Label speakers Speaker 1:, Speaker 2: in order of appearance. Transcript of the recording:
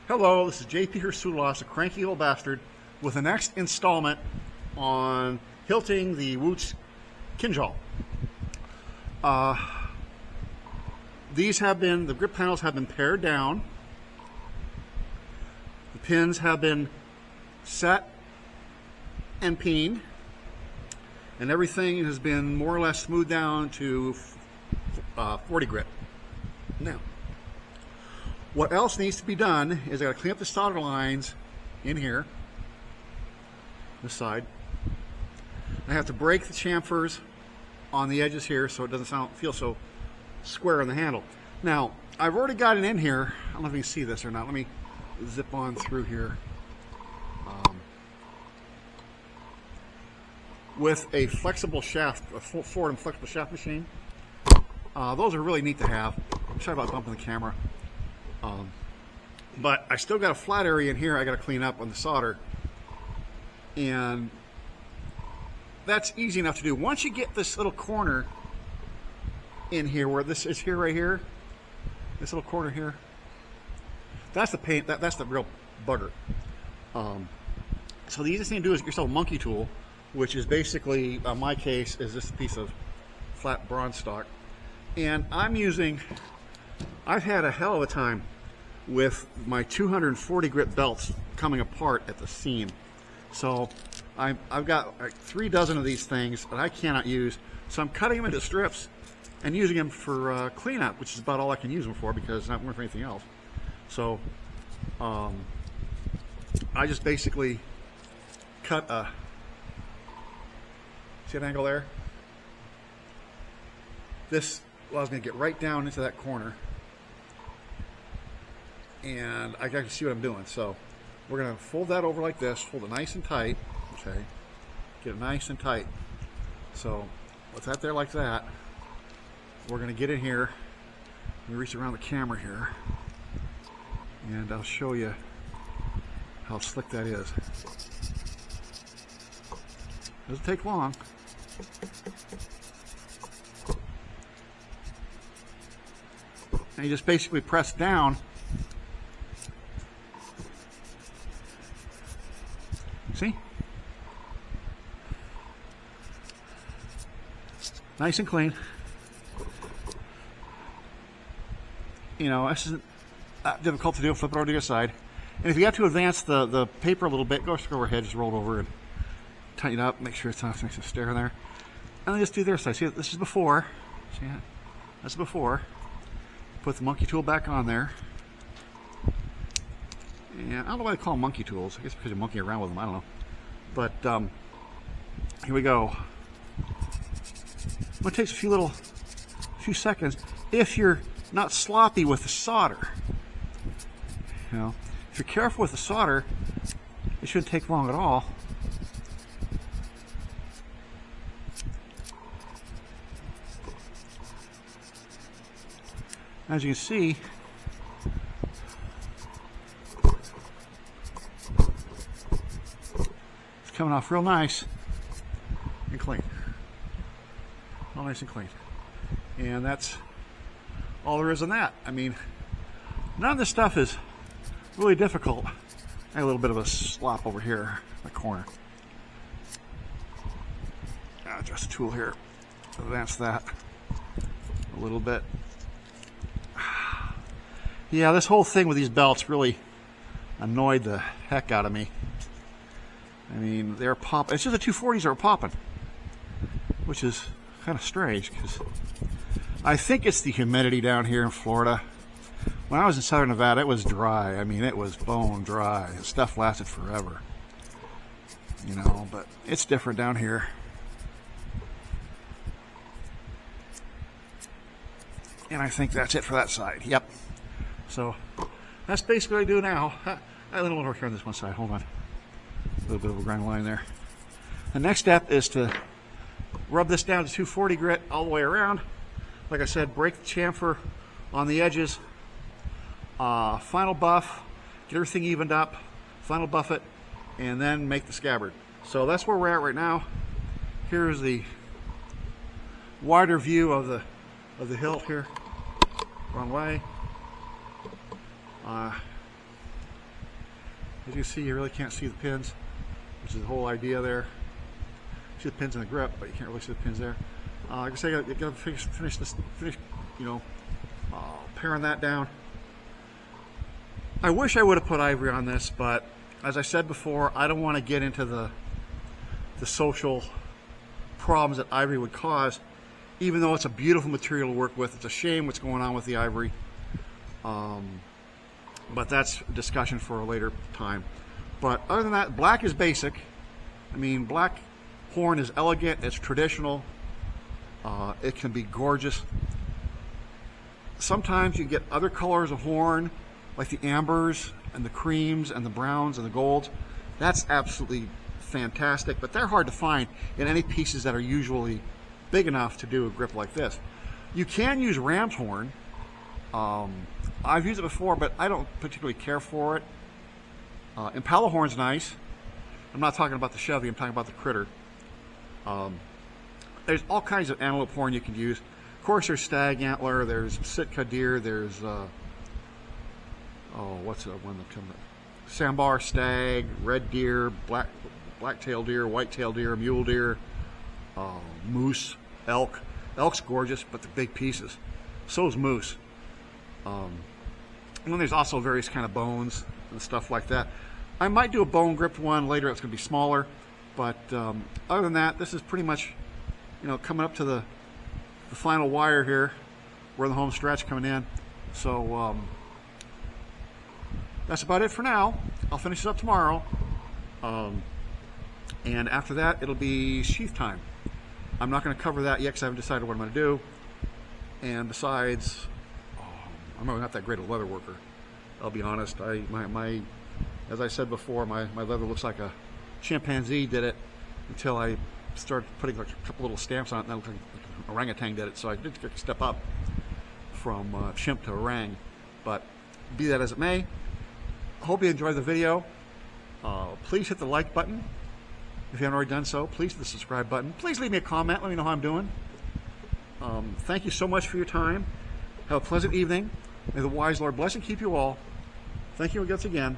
Speaker 1: Hello, this is JP Hrisoulas, a Cranky Old Bastard, with the next installment on Hilting the Wootz Kindjhal. The grip panels have been pared down. The pins have been set and peened, and everything has been more or less smoothed down to 40 grit. Now, what else needs to be done is I got to clean up the solder lines in here, this side. I have to break the chamfers on the edges here so it doesn't feel so square on the handle. Now, I've already got it in here. I don't know if you can see this or not. Let me zip on through here. With a flexible shaft, a forward and flexible shaft machine. Those are really neat to have. I'm sorry about bumping the camera. But I still got a flat area in here I got to clean up on the solder, and that's easy enough to do. Once you get this little corner in here, where this is here, right here, this little corner here, that's the paint. That's the real bugger. So the easiest thing to do is get yourself a monkey tool, which is basically, in my case, is this piece of flat bronze stock, and I've had a hell of a time with my 240 grit belts coming apart at the seam. So I've got like 3 dozen of these things that I cannot use. So I'm cutting them into strips and using them for cleanup, which is about all I can use them for because it's not worth anything else. So I just basically cut a, see that angle there? This allows me to get right down into that corner, and I can see what I'm doing. So we're going to fold that over like this, hold it nice and tight, okay, get it nice and tight. So with that there like that, we're going to get in here. Let me reach around the camera here, and I'll show you how slick that is. Doesn't take long. And you just basically press down. See? Nice and clean. You know, this isn't that difficult to do. Flip it over to your side. And if you have to advance the paper a little bit, go overhead, just roll it over and tighten it up. Make sure it's not next to the stair in there. And then just do their side. See, this is before. See that? That's before. Put the monkey tool back on there. And I don't know why they call them monkey tools. I guess because you're monkeying around with them. I don't know. But here we go. It takes a few seconds if you're not sloppy with the solder. You know, if you're careful with the solder, it shouldn't take long at all. As you can see, it's coming off real nice and clean. All nice and clean. And that's all there is on that. I mean, none of this stuff is really difficult. I have a little bit of a slop over here in the corner. I'll adjust the tool here. Advance that a little bit. Yeah, this whole thing with these belts really annoyed the heck out of me. I mean, they're popping. It's just the 240s are popping, which is kind of strange because I think it's the humidity down here in Florida. When I was in southern Nevada, it was dry. I mean, it was bone dry. The stuff lasted forever. You know, but it's different down here. And I think that's it for that side. Yep. So that's basically what I do now. I have a little over here on this one side. Hold on. A little bit of a grind line there. The next step is to rub this down to 240 grit all the way around. Like I said, break the chamfer on the edges. Final buff. Get everything evened up. Final buff it. And then make the scabbard. So that's where we're at right now. Here's the wider view of the hilt here. Wrong way. As you can see, you really can't see the pins, which is the whole idea there. See the pins in the grip, but you can't really see the pins there. Like I say, I gotta finish this, you know, paring that down. I wish I would have put ivory on this, but as I said before, I don't want to get into the social problems that ivory would cause. Even though it's a beautiful material to work with, it's a shame what's going on with the ivory. But that's a discussion for a later time. But other than that, black is basic. I mean, black horn is elegant, it's traditional, it can be gorgeous. Sometimes you get other colors of horn, like the ambers and the creams and the browns and the golds. That's absolutely fantastic, but they're hard to find in any pieces that are usually big enough to do a grip like this. You can use ram's horn. I've used it before, but I don't particularly care for it. Impala horn's nice. I'm not talking about the Chevy, I'm talking about the Critter. There's all kinds of antelope horn you can use. Of course, there's stag antler, there's Sitka deer, there's what's the one that comes up? Sambar stag, red deer, black-tailed deer, white-tailed deer, mule deer, moose, elk. Elk's gorgeous, but the big pieces. So is moose. And then there's also various kind of bones and stuff like that. I might do a bone gripped one later. It's going to be smaller, but other than that, this is pretty much, you know, coming up to the final wire here. We're in the home stretch coming in. So that's about it for now. I'll finish it up tomorrow. And after that, it'll be sheath time. I'm not going to cover that yet because I haven't decided what I'm going to do. And besides, I'm not that great a leather worker. I'll be honest. As I said before, my leather looks like a chimpanzee did it until I started putting like a couple little stamps on it, and that looked like an orangutan did it. So I did step up from chimp to orang. But be that as it may, I hope you enjoyed the video. Please hit the like button. If you haven't already done so, please hit the subscribe button. Please leave me a comment. Let me know how I'm doing. Thank you so much for your time. Have a pleasant evening. May the wise Lord bless and keep you all. Thank you once again.